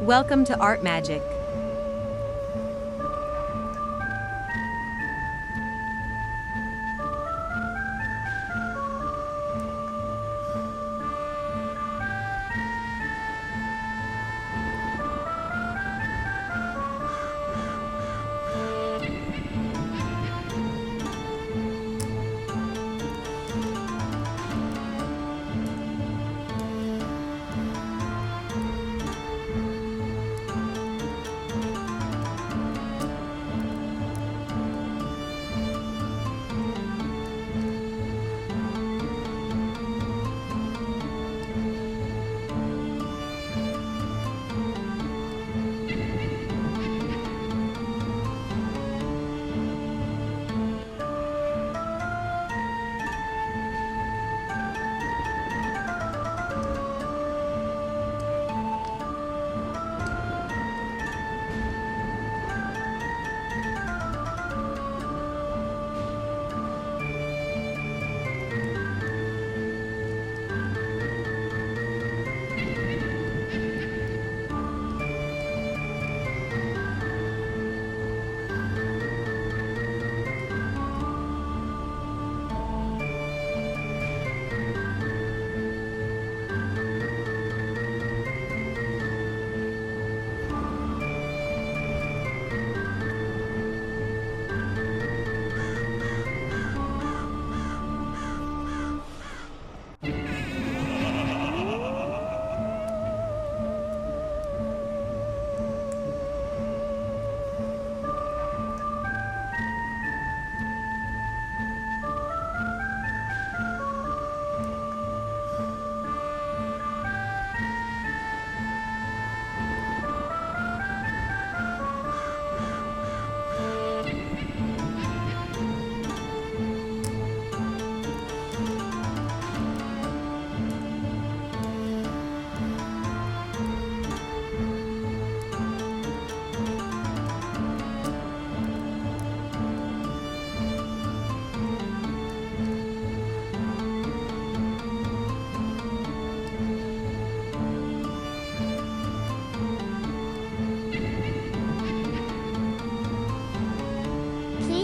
Welcome to Art Magic.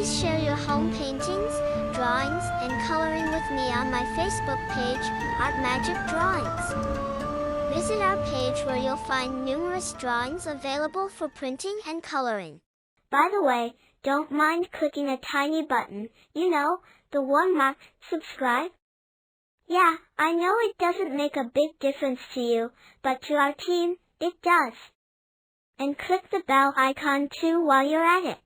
Please share your home paintings, drawings, and coloring with me on my Facebook page, Art Magic Drawings. Visit our page where you'll find numerous drawings available for printing and coloring. By the way, don't mind clicking a tiny button, the one marked subscribe. Yeah, I know it doesn't make a big difference to you, but to our team, it does. And click the bell icon too while you're at it.